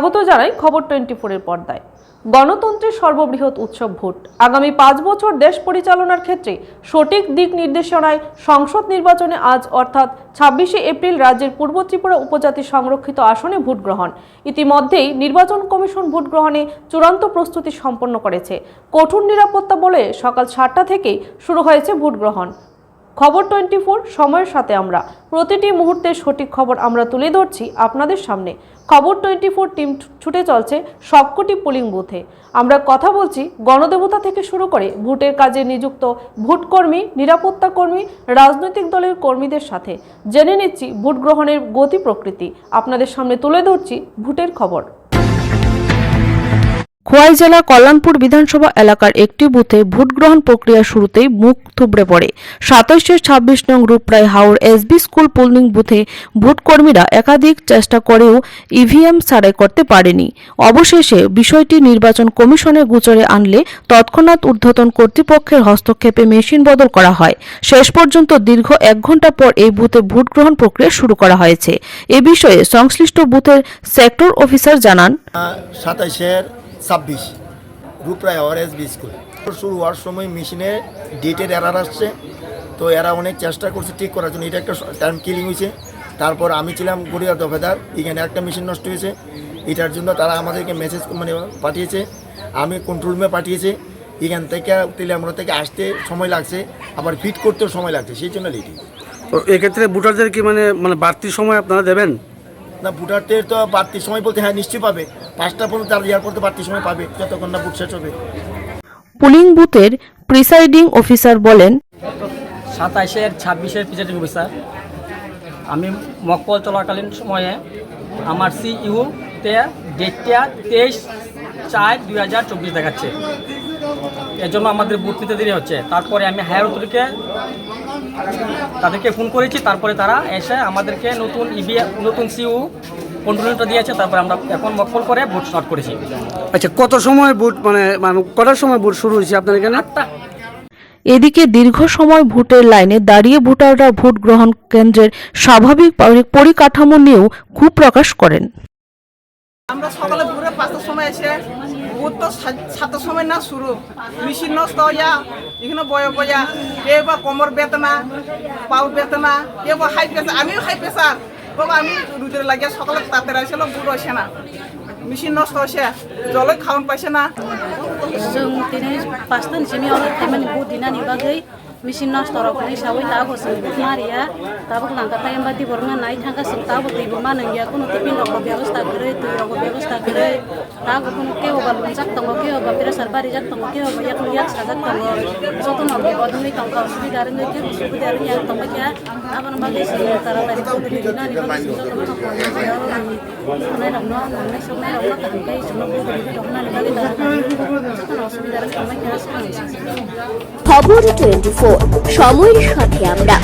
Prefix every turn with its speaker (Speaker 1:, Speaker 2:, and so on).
Speaker 1: স্বাগত জানাই খবর 24 এর পর্দায়। গণতন্ত্রের সর্ববৃহৎ উৎসব ভোট। আগামী 5 বছর দেশ পরিচালনার ক্ষেত্রে সঠিক দিক নির্দেশনায় সংসদ নির্বাচনে আজ অর্থাৎ 26শে এপ্রিল রাজ্যের পূর্ব ত্রিপুরা উপজাতি সংরক্ষিত আসনে ভোট গ্রহণ। ইতিমধ্যেই নির্বাচন কমিশন ভোট গ্রহণে চূড়ান্ত প্রস্তুতি সম্পন্ন করেছে। কঠোর নিরাপত্তা বলে সকাল 7টা থেকেই শুরু হয়েছে ভোট গ্রহণ। খবর 24 সময়ের সাথে আমরা প্রতিটি মুহূর্তের সঠিক খবর আমরা তুলে ধরছি আপনাদের সামনে। খবর 24 টিম ছুটে চলছে সবকটি পোলিং বুথে। আমরা কথা বলছি গণদেবতা থেকে শুরু করে ভোটের কাজে নিযুক্ত ভোটকর্মী, নিরাপত্তা কর্মী, রাজনৈতিক দলের কর্মীদের সাথে। জেনে নিচ্ছি ভোট গ্রহণের গতি প্রকৃতি। আপনাদের সামনে তুলে ধরছি ভোটের খবর। খোয়াই জেলা কল্যাণপুর বিধানসভা এলাকার একটি বুথে ভোট গ্রহণ প্রক্রিয়া শুরুতেই মুখ থুবড়ে পড়ে। 27-26 নং রূপরায় হাওর এসবি স্কুল পোলিং বুথে ভোটকর্মীরা একাধিক চেষ্টা করেও ইভিএম ছাড়াই করতে পারেনি। অবশেষে বিষয়টি নির্বাচন কমিশনের গোচরে আনলে তৎক্ষণাৎ ঊর্ধ্বতন কর্তৃপক্ষের হস্তক্ষেপে মেশিন বদল করা হয়। শেষ পর্যন্ত দীর্ঘ 1 ঘণ্টা পর এই বুথে ভোট গ্রহণ প্রক্রিয়া শুরু করা হয়েছে। এ বিষয়ে সংশ্লিষ্ট বুথের সেক্টর অফিসার জানান,
Speaker 2: 27 রূপরায় হাওর এসবি স্কুল শুরু হওয়ার সময় মেশিনে ডেটের এরার আসছে, তো এরা অনেক চেষ্টা করছে ঠিক করার জন্য। এটা একটা টাইম কিলিং হয়েছে। তারপর আমি ছিলাম গড়িয়া দফেদার, এখানে একটা মেশিন নষ্ট হয়েছে। এটার জন্য তারা আমাদেরকে মেসেজ পাঠিয়েছে, আমি কন্ট্রোল রুমে পাঠিয়েছে। এখান থেকে তেলিয়ামুড়া থেকে আসতে সময় লাগছে, আবার ফিট করতেও সময় লাগছে, সেই জন্য লেটি।
Speaker 3: তো এক্ষেত্রে ভোটারদের কি মানে বাড়তি সময় আপনারা দেবেন?
Speaker 2: না, ভোটারদের তো বাড়তি সময় বলতে হ্যাঁ নিশ্চয়ই পাবে। 5টা পর্যন্ত তার দেওয়ার পর তো বাড়তি সময় পাবে, যতক্ষণ না ভোট শেষ হবে।
Speaker 1: পোলিং বুথের প্রিসাইডিং অফিসার বলেন,
Speaker 4: 27-এর 26-এর প্রিসাইডিং অফিসার। আমি মকপল চলাকালীন সময়ে আমার সিইউতে ডেটটা 23/4/2024 দেখাচ্ছে। এর জন্য আমাদের বুথ নিতে দেরি হচ্ছে। তারপরে আমি হায়ার অথরিটিকে তাদেরকে ফোন করেছি, তারপরে তারা এসে আমাদেরকে নতুন সিইউ কন্ট্রোলটা দিয়েছে। তারপরে আমরা এখন মকপল করে ভোট স্টার্ট করেছি।
Speaker 3: আচ্ছা, কত সময় ভোট মানে কটার সময় ভোট শুরু হয়েছে আপনার এখানে?
Speaker 4: 8টা।
Speaker 1: এদিকে দীর্ঘ সময় ভোটের লাইনে দাঁড়িয়ে ভোটাররা ভোট গ্রহণ কেন্দ্রের স্বাভাবিক পরিকাঠামো নিয়েও ক্ষোভ প্রকাশ করেন।
Speaker 5: আমরা সকালে ভোরে 5টার সময় এসে ভোট তো 7টার সময় না শুরু, মেশিন নষ্ট হইয়া এখানে বয়া কেউ বা কোমর বেতনা, পাও বেতনা, কেউ বা হাই প্রেসার। আমিও হাই প্রেসার, তবে আমি রুদের লাগিয়া সকালে তাড়াতাড়ি আসলে ভোট হয়েছে না, মেশিন নষ্ট হয়েছে, জলে খাওয়ান পাইছে না।
Speaker 6: जों दिनै 5तानिसिम खामानि बुथ दिनानि बागै मेसिन नष्ट रखनाय हिसाबै दाबो जों बुथ मारिया दाबो लांगाथाय होमबा दिबरना नाय थांगासिनो दाबो दैबो मानंगिया कुनु टिफिन रखो व्यवस्था करे दै रखो व्यवस्था करे दाबो कुनु केव बा लुंजाक दङ केव बा प्रेसार बारि जाक दङ केव बा याक साजाक दङ जतन हरगे बदनै दङ सुबिदा रंगै के सुबिदा रंगै याक दङ क्या आबन बागै जों तारातारि बुथ दिनानि बागै जतन नाय रंनो नाय सबनाय रंनो थांगाय जों बुथ दिनानि बागै जतन असुबिदा रंगै क्या
Speaker 7: খবর 24 সময়ের সাথে আমরা।